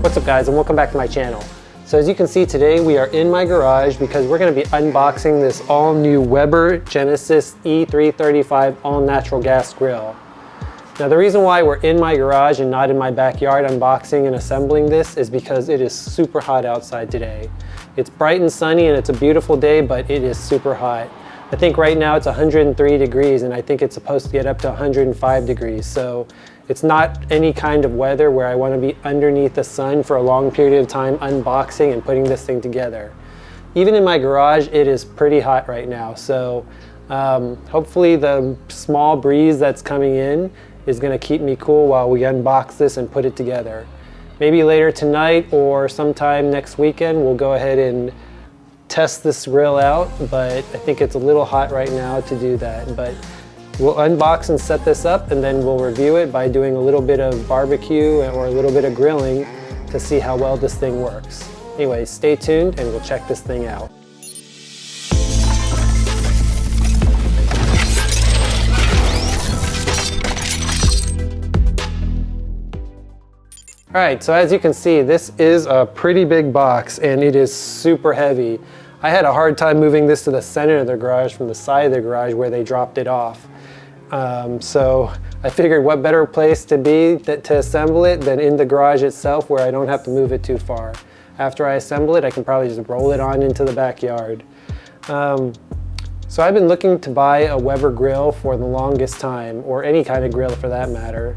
What's up guys, and welcome back to my channel. So as you can see today, we are in my garage because we're going to be unboxing this all new Weber Genesis E-335 all natural gas grill. Now the reason why we're in my garage and not in my backyard unboxing and assembling this is because it is super hot outside today. It's bright and sunny and it's a beautiful day, but it is super hot. I think right now it's 103 degrees and I think it's supposed to get up to 105 degrees. So it's not any kind of weather where I want to be underneath the sun for a long period of time unboxing and putting this thing together. Even in my garage, it is pretty hot right now. So hopefully the small breeze that's coming in is going to keep me cool while we unbox this and put it together. Maybe later tonight or sometime next weekend, we'll go ahead and test this grill out, but I think it's a little hot right now to do that. But we'll unbox and set this up and then we'll review it by doing a little bit of barbecue or a little bit of grilling to see how well this thing works. Anyway, stay tuned and we'll check this thing out. All right, so as you can see, this is a pretty big box and it is super heavy. I had a hard time moving this to the center of the garage from the side of the garage where they dropped it off. So I figured what better place to be to assemble it than in the garage itself where I don't have to move it too far. After I assemble it, I can probably just roll it on into the backyard. So I've been looking to buy a Weber grill for the longest time, or any kind of grill for that matter.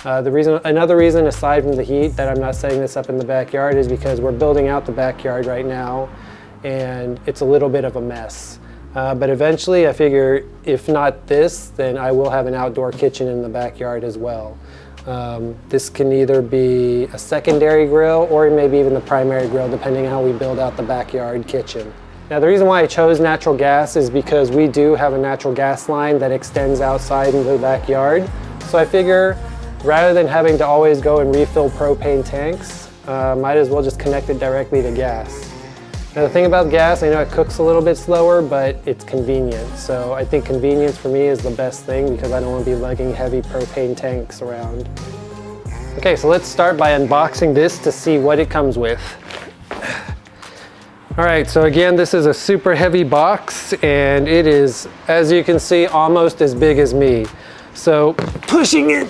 Another reason aside from the heat that I'm not setting this up in the backyard is because we're building out the backyard right now and it's a little bit of a mess. But eventually I figure if not this, then I will have an outdoor kitchen in the backyard as well. This can either be a secondary grill or maybe even the primary grill depending on how we build out the backyard kitchen. Now the reason why I chose natural gas is because we do have a natural gas line that extends outside into the backyard. So I figure rather than having to always go and refill propane tanks, might as well just connect it directly to gas. Now the thing about gas, I know it cooks a little bit slower, but it's convenient. So I think convenience for me is the best thing because I don't want to be lugging heavy propane tanks around. Okay, so let's start by unboxing this to see what it comes with. All right, so again, this is a super heavy box and it is, as you can see, almost as big as me. So pushing it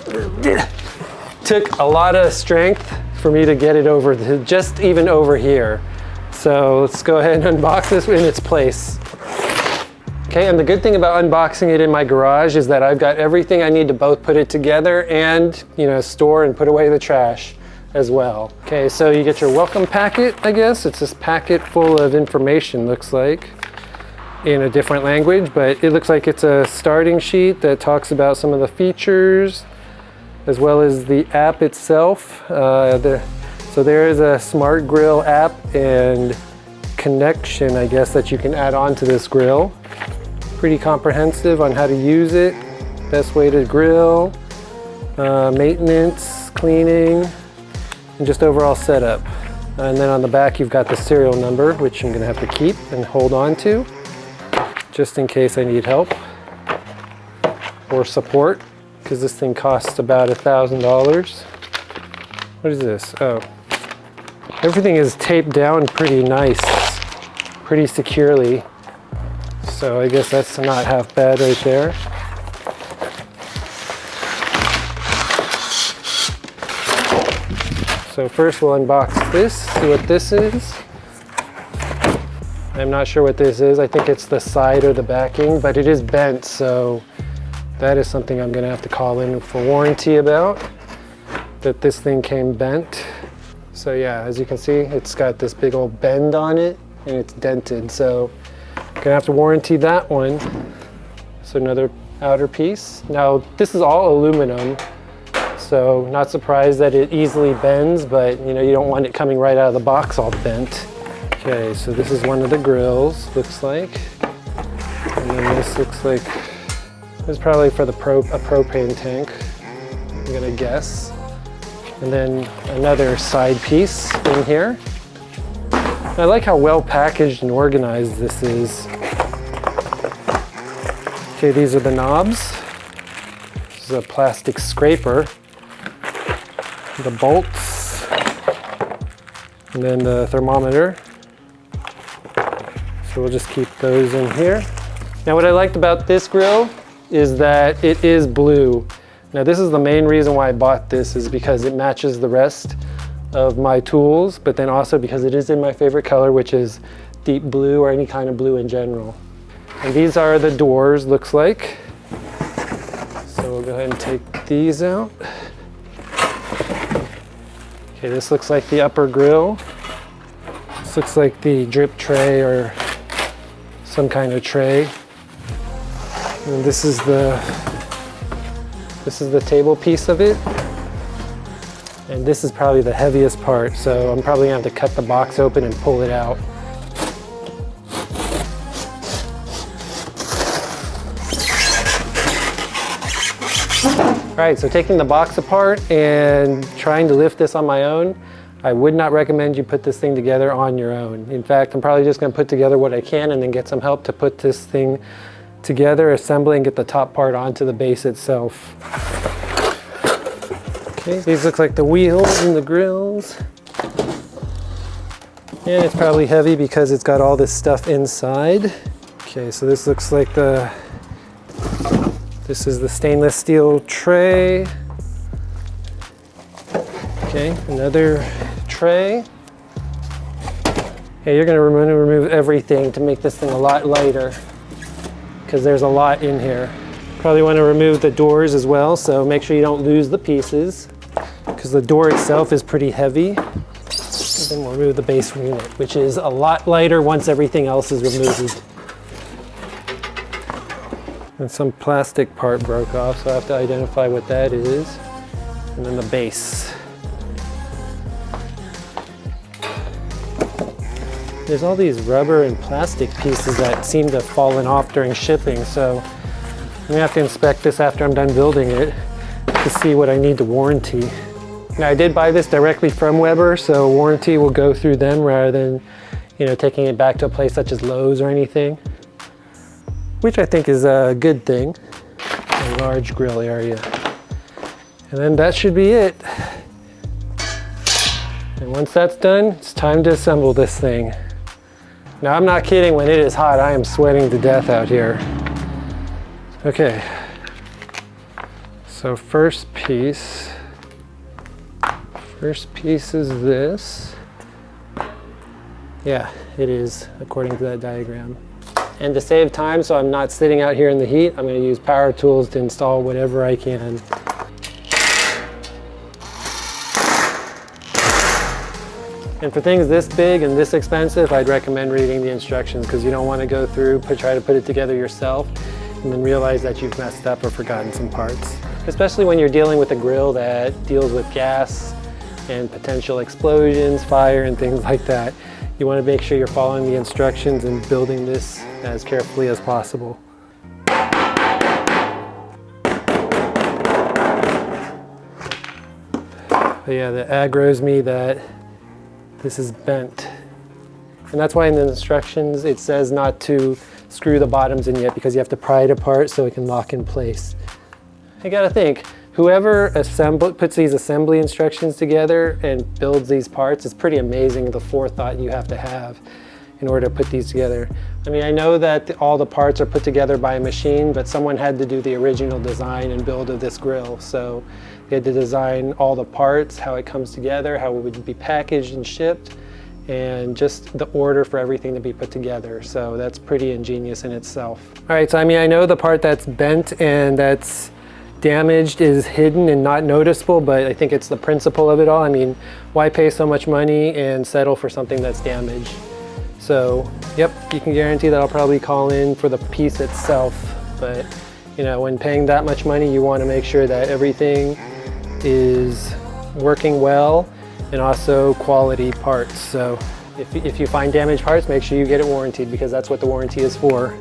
took a lot of strength for me to get it over, just even over here. So let's go ahead and unbox this in its place. Okay, and the good thing about unboxing it in my garage is that I've got everything I need to both put it together and, store and put away the trash as well. Okay, so you get your welcome packet, I guess. It's this packet full of information, looks like, in a different language, but it looks like it's a starting sheet that talks about some of the features as well as the app itself. So there is a smart grill app and connection, I guess, that you can add on to this grill. Pretty comprehensive on how to use it, best way to grill, maintenance, cleaning, and just overall setup. And then on the back you've got the serial number, which I'm gonna have to keep and hold on to just in case I need help or support, because this thing costs about $1,000. What is this? Oh, everything is taped down pretty nice, pretty securely. So I guess that's not half bad right there. So first we'll unbox this, see what this is. I'm not sure what this is. I think it's the side or the backing, but it is bent, so that is something I'm gonna have to call in for warranty about, that this thing came bent. So yeah, as you can see, it's got this big old bend on it and it's dented, so I'm gonna have to warranty that one. So another outer piece. Now this is all aluminum, so not surprised that it easily bends, but you don't want it coming right out of the box all bent. Okay, so this is one of the grills, looks like. And then this looks like, this is probably for the a propane tank, I'm gonna guess. And then another side piece in here. I like how well packaged and organized this is. Okay, these are the knobs. This is a plastic scraper. The bolts, And then the thermometer. So we'll just keep those in here. Now what I liked about this grill is that it is blue. Now this is the main reason why I bought this, is because it matches the rest of my tools, but then also because it is in my favorite color, which is deep blue or any kind of blue in general. And these are the doors, looks like. So we'll go ahead and take these out. Okay, this looks like the upper grill. This looks like the drip tray or some kind of tray. And this is the table piece of it. And this is probably the heaviest part, so I'm probably gonna have to cut the box open and pull it out. All right, so taking the box apart and trying to lift this on my own, I would not recommend you put this thing together on your own. In fact, I'm probably just gonna put together what I can and then get some help to put this thing together, assemble, and get the top part onto the base itself. Okay, these look like the wheels and the grills. And it's probably heavy because it's got all this stuff inside. Okay, so this looks like this is the stainless steel tray. Okay, another tray. Okay, you're gonna remove everything to make this thing a lot lighter, because there's a lot in here. Probably want to remove the doors as well, so make sure you don't lose the pieces, because the door itself is pretty heavy. And then we'll remove the base unit, which is a lot lighter once everything else is removed. And some plastic part broke off, so I have to identify what that is. And then the base. There's all these rubber and plastic pieces that seem to have fallen off during shipping, so I'm gonna have to inspect this after I'm done building it to see what I need to warranty. Now I did buy this directly from Weber, so warranty will go through them rather than, you know, taking it back to a place such as Lowe's or anything, which I think is a good thing. A large grill area. And then that should be it. And once that's done, it's time to assemble this thing. Now I'm not kidding, when it is hot, I am sweating to death out here. Okay, so first piece is this. Yeah, it is, according to that diagram. And to save time, so I'm not sitting out here in the heat, I'm going to use power tools to install whatever I can. And for things this big and this expensive, I'd recommend reading the instructions, because you don't want to go through, try to put it together yourself, and then realize that you've messed up or forgotten some parts. Especially when you're dealing with a grill that deals with gas and potential explosions, fire, and things like that. You want to make sure you're following the instructions and building this as carefully as possible. But yeah, that aggroes me that this is bent. And that's why in the instructions it says not to screw the bottoms in yet, because you have to pry it apart so it can lock in place. I gotta think, whoever puts these assembly instructions together and builds these parts, it's pretty amazing the forethought you have to have in order to put these together. I mean, I know that all the parts are put together by a machine, but someone had to do the original design and build of this grill. So they had to design all the parts, how it comes together, how it would be packaged and shipped, and just the order for everything to be put together. So that's pretty ingenious in itself. All right, so I mean, I know the part that's bent and that's damaged is hidden and not noticeable, but I think it's the principle of it all. I mean, why pay so much money and settle for something that's damaged? So, yep, you can guarantee that I'll probably call in for the piece itself. But, you know, when paying that much money, you want to make sure that everything is working well and also quality parts. So if you find damaged parts, make sure you get it warranted, because that's what the warranty is for.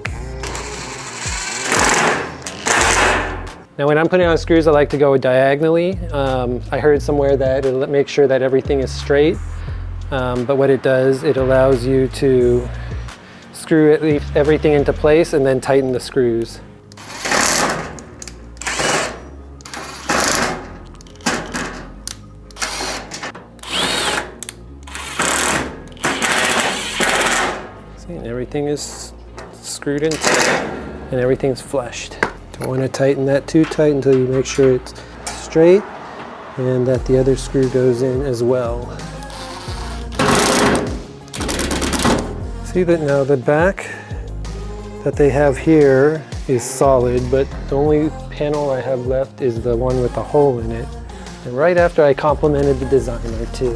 Now when I'm putting on screws, I like to go diagonally. I heard somewhere that it'll make sure that everything is straight. But what it does, it allows you to screw everything into place and then tighten the screws. See, and everything is screwed in and everything's flushed. Don't want to tighten that too tight until you make sure it's straight and that the other screw goes in as well. See that now the back that they have here is solid, but the only panel I have left is the one with the hole in it. And right after I complimented the designer to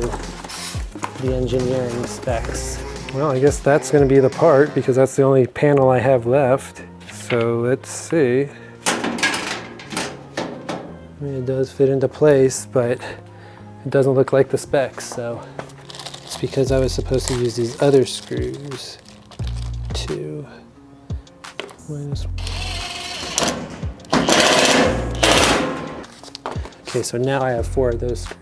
the engineering specs. Well, I guess that's going to be the part because that's the only panel I have left. So let's see. I mean, it does fit into place, but it doesn't look like the specs, so it's because I was supposed to use these other screws to minus. Okay, so now I have 4 of those screws.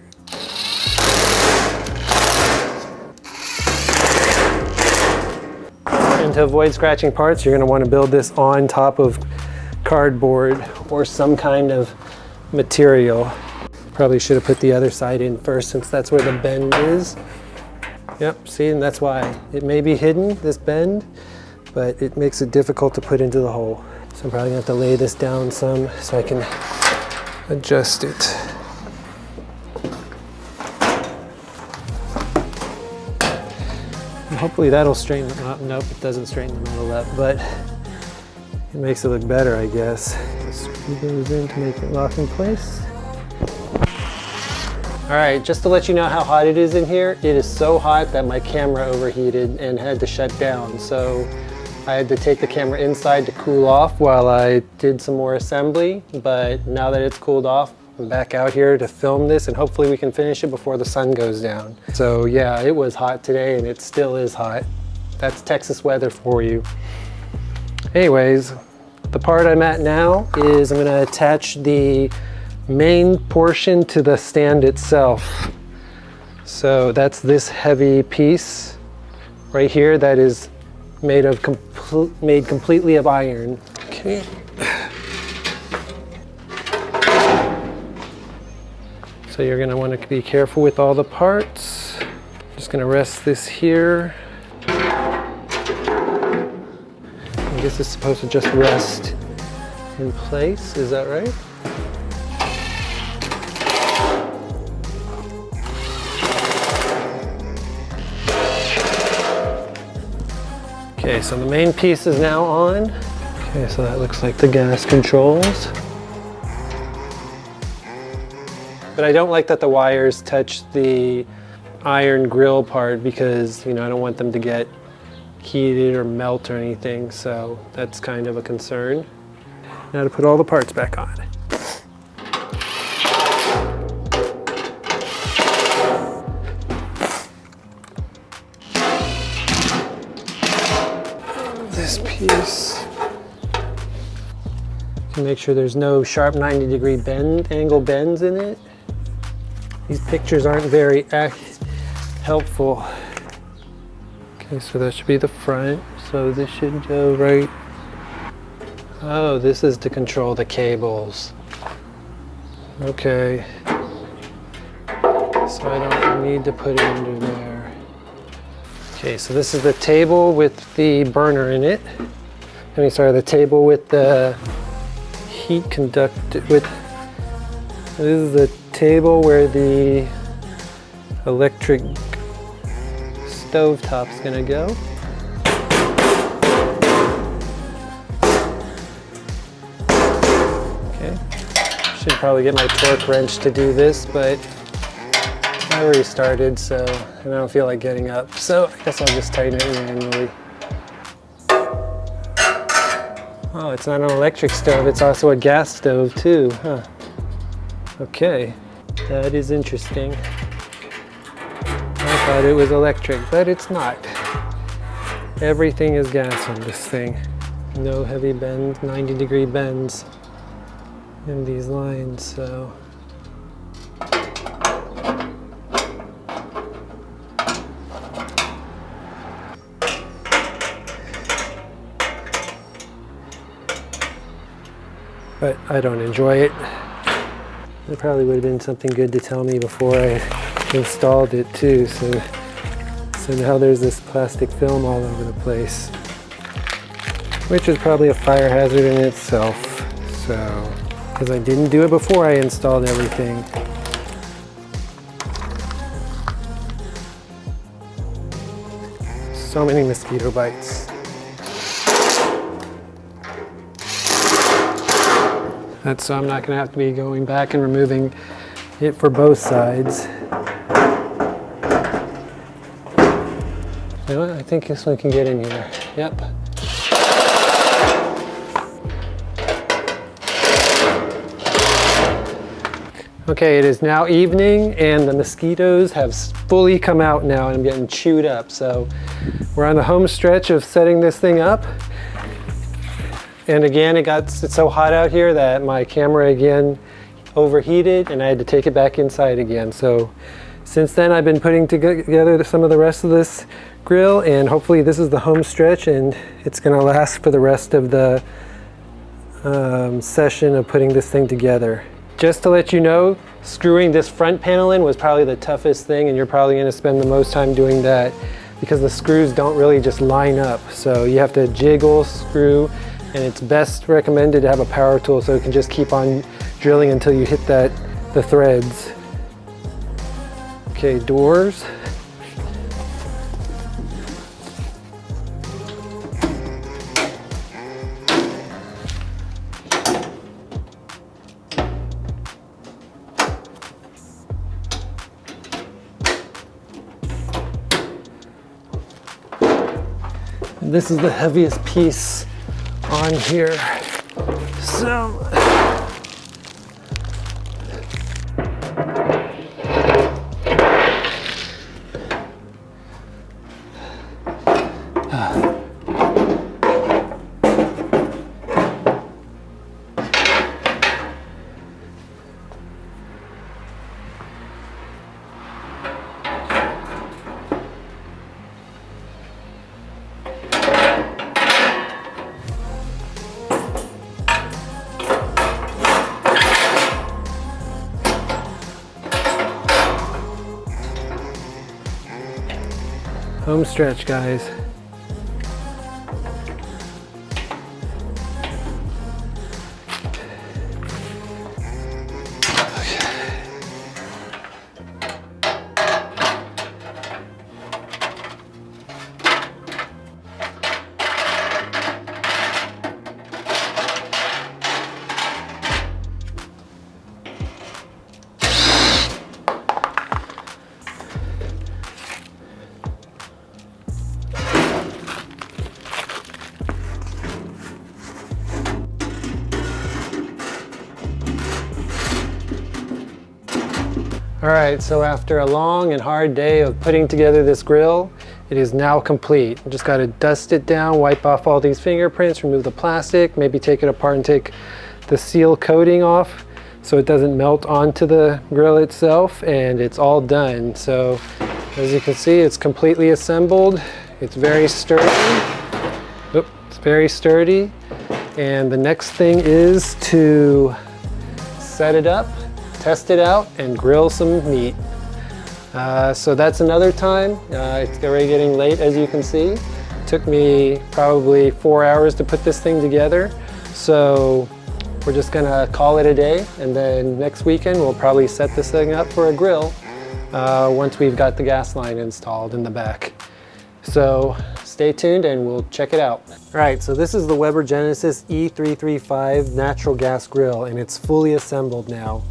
And to avoid scratching parts, you're going to want to build this on top of cardboard or some kind of material. Probably should have put the other side in first since that's where the bend is. Yep, see, and that's why. It may be hidden, this bend, but it makes it difficult to put into the hole. So I'm probably going to have to lay this down some so I can adjust it. And hopefully that'll straighten it up. Nope, it doesn't straighten the metal up, but it makes it look better, I guess. Screw goes in to make it lock in place. All right, just to let you know how hot it is in here, it is so hot that my camera overheated and had to shut down. So I had to take the camera inside to cool off while I did some more assembly. But now that it's cooled off, I'm back out here to film this and hopefully we can finish it before the sun goes down. So yeah, it was hot today and it still is hot. That's Texas weather for you. Anyways, the part I'm at now is I'm gonna attach the main portion to the stand itself. So that's this heavy piece right here that is made completely of iron. Okay. So you're gonna want to be careful with all the parts. Just gonna rest this here. I guess it's supposed to just rest in place, is that right? Okay, so the main piece is now on. Okay, so that looks like the gas controls. But I don't like that the wires touch the iron grill part because, you know, I don't want them to get heated or melt or anything, so that's kind of a concern. Now to put all the parts back on. This piece. You can make sure there's no sharp 90-degree angle bends in it. These pictures aren't very helpful. Okay, so that should be the front. So this should go right. Oh, this is to control the cables. Okay. So I don't need to put it under there. Okay, so this is the table with the burner in it. I mean, sorry, the table with the heat conductor with. This is the table where the electric stovetop's gonna go. Okay, should probably get my torque wrench to do this, but I already started, so and I don't feel like getting up. So I guess I'll just tighten it manually. Oh, it's not an electric stove, it's also a gas stove too, huh? Okay, that is interesting. I thought it was electric, but it's not. Everything is gas on this thing. No heavy bends, 90-degree bends in these lines, so. But I don't enjoy it. It probably would have been something good to tell me before I installed it too, so So now there's this plastic film all over the place, which is probably a fire hazard in itself. So, because I didn't do it before I installed everything. So many mosquito bites. That's so I'm not going to have to be going back and removing it for both sides. You know what? I think this one can get in here. Yep. Okay, it is now evening and the mosquitoes have fully come out now and I'm getting chewed up. So we're on the home stretch of setting this thing up. And again, it's so hot out here that my camera again overheated and I had to take it back inside again. So since then I've been putting together some of the rest of this grill, and hopefully this is the home stretch and it's going to last for the rest of the session of putting this thing together. Just to let you know, screwing this front panel in was probably the toughest thing, and you're probably going to spend the most time doing that because the screws don't really just line up. So you have to jiggle, screw, and it's best recommended to have a power tool so it can just keep on drilling until you hit the threads. Okay, doors. And this is the heaviest piece on here. So home stretch, guys. All right, so after a long and hard day of putting together this grill, it is now complete. I just got to dust it down, wipe off all these fingerprints, remove the plastic, maybe take it apart and take the seal coating off so it doesn't melt onto the grill itself, and it's all done. So as you can see, it's completely assembled. It's very sturdy. Oop, it's very sturdy. And the next thing is to set it up, test it out, and grill some meat. So that's another time. It's already getting late, as you can see. It took me probably 4 hours to put this thing together. So we're just gonna call it a day, and then next weekend we'll probably set this thing up for a grill once we've got the gas line installed in the back. So stay tuned and we'll check it out. All right, so this is the Weber Genesis E-335 natural gas grill, and it's fully assembled now.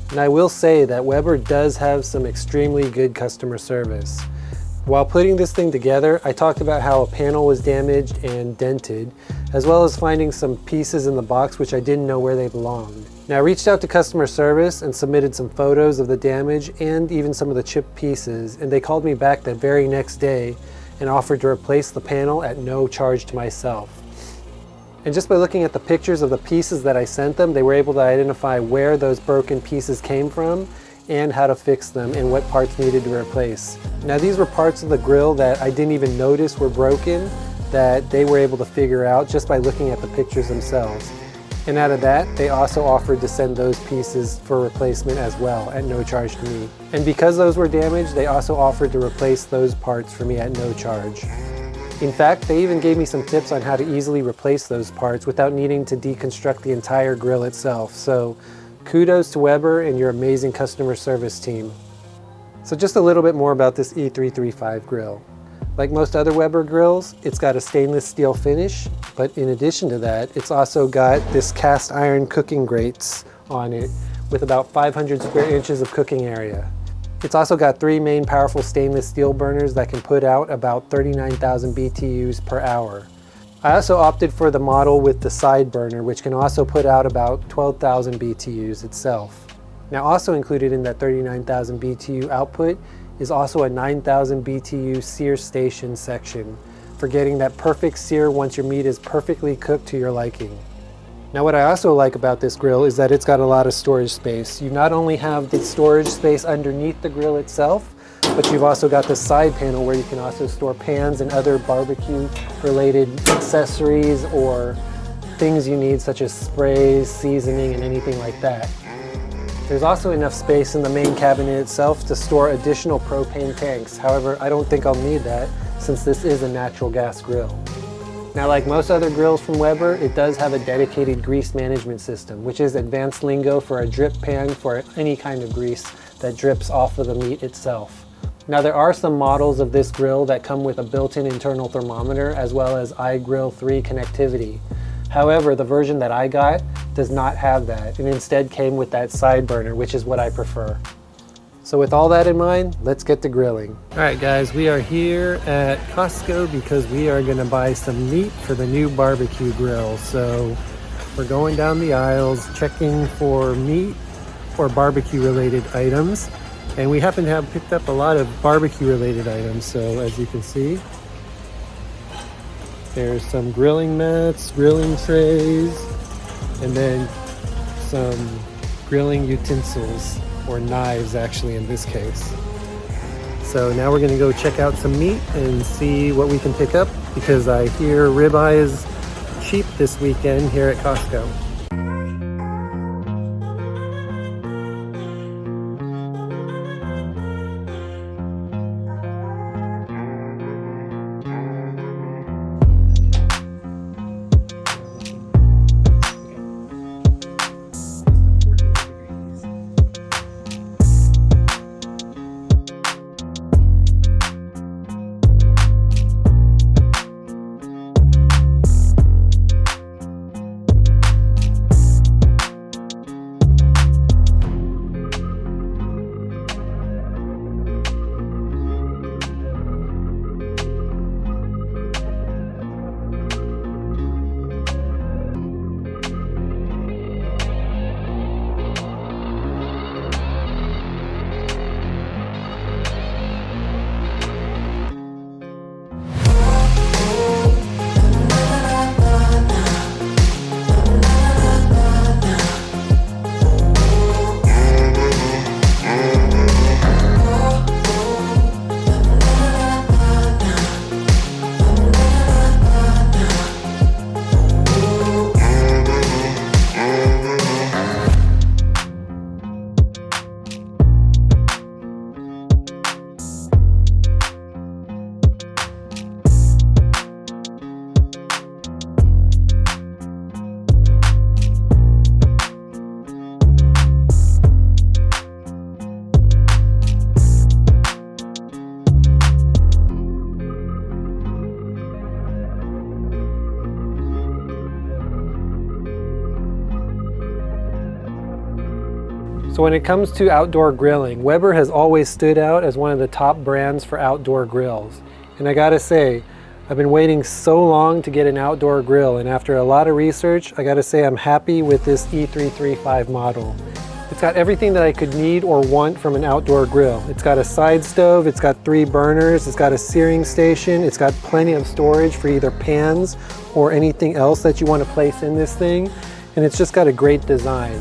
And I will say that Weber does have some extremely good customer service. While putting this thing together, I talked about how a panel was damaged and dented, as well as finding some pieces in the box which I didn't know where they belonged. Now, I reached out to customer service and submitted some photos of the damage and even some of the chipped pieces, and they called me back that very next day and offered to replace the panel at no charge to myself. And just by looking at the pictures of the pieces that I sent them, they were able to identify where those broken pieces came from and how to fix them and what parts needed to replace. Now, these were parts of the grill that I didn't even notice were broken, that they were able to figure out just by looking at the pictures themselves. And out of that, they also offered to send those pieces for replacement as well at no charge to me. And because those were damaged, they also offered to replace those parts for me at no charge. In fact, they even gave me some tips on how to easily replace those parts without needing to deconstruct the entire grill itself. So kudos to Weber and your amazing customer service team. So just a little bit more about this E-335 grill. Like most other Weber grills, it's got a stainless steel finish, but in addition to that, it's also got this cast iron cooking grates on it with about 500 square inches of cooking area. It's also got 3 main powerful stainless steel burners that can put out about 39,000 BTUs per hour. I also opted for the model with the side burner, which can also put out about 12,000 BTUs itself. Now, also included in that 39,000 BTU output is also a 9,000 BTU sear station section for getting that perfect sear once your meat is perfectly cooked to your liking. Now, what I also like about this grill is that it's got a lot of storage space. You not only have the storage space underneath the grill itself, but you've also got the side panel where you can also store pans and other barbecue related accessories or things you need, such as sprays, seasoning, and anything like that. There's also enough space in the main cabinet itself to store additional propane tanks. However, I don't think I'll need that since this is a natural gas grill. Now, like most other grills from Weber, it does have a dedicated grease management system, which is advanced lingo for a drip pan for any kind of grease that drips off of the meat itself. Now, there are some models of this grill that come with a built-in internal thermometer as well as iGrill 3 connectivity. However, the version that I got does not have that and instead came with that side burner, which is what I prefer. So with all that in mind, let's get to grilling. All right, guys, we are here at Costco because we are gonna buy some meat for the new barbecue grill. So we're going down the aisles, checking for meat or barbecue related items. And we happen to have picked up a lot of barbecue related items. So as you can see, there's some grilling mats, grilling trays, and then some grilling utensils, or knives actually in this case. So now we're gonna go check out some meat and see what we can pick up because I hear ribeye is cheap this weekend here at Costco. So when it comes to outdoor grilling, Weber has always stood out as one of the top brands for outdoor grills. And I gotta say, I've been waiting so long to get an outdoor grill, and after a lot of research, I gotta say I'm happy with this E-335 model. It's got everything that I could need or want from an outdoor grill. It's got a side stove, it's got 3 burners, it's got a searing station, it's got plenty of storage for either pans or anything else that you want to place in this thing, and it's just got a great design.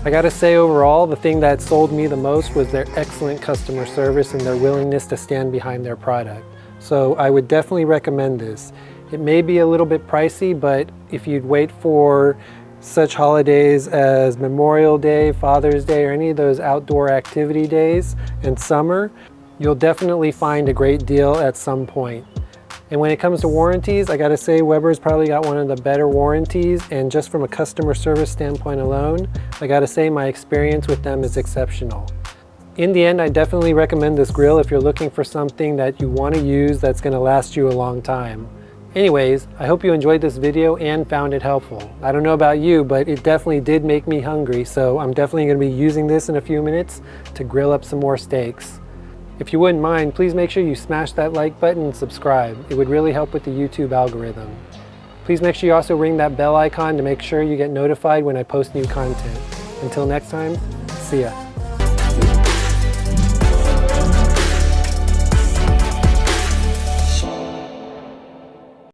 I gotta say overall, the thing that sold me the most was their excellent customer service and their willingness to stand behind their product. So I would definitely recommend this. It may be a little bit pricey, but if you'd wait for such holidays as Memorial Day, Father's Day, or any of those outdoor activity days in summer, you'll definitely find a great deal at some point. And when it comes to warranties, I gotta say Weber's probably got one of the better warranties, and just from a customer service standpoint alone, I gotta say my experience with them is exceptional. In the end, I definitely recommend this grill if you're looking for something that you want to use that's going to last you a long time. Anyways, I hope you enjoyed this video and found it helpful. I don't know about you, but it definitely did make me hungry, so I'm definitely going to be using this in a few minutes to grill up some more steaks. If you wouldn't mind, please make sure you smash that like button and subscribe. It would really help with the YouTube algorithm. Please make sure you also ring that bell icon to make sure you get notified when I post new content. Until next time, see ya.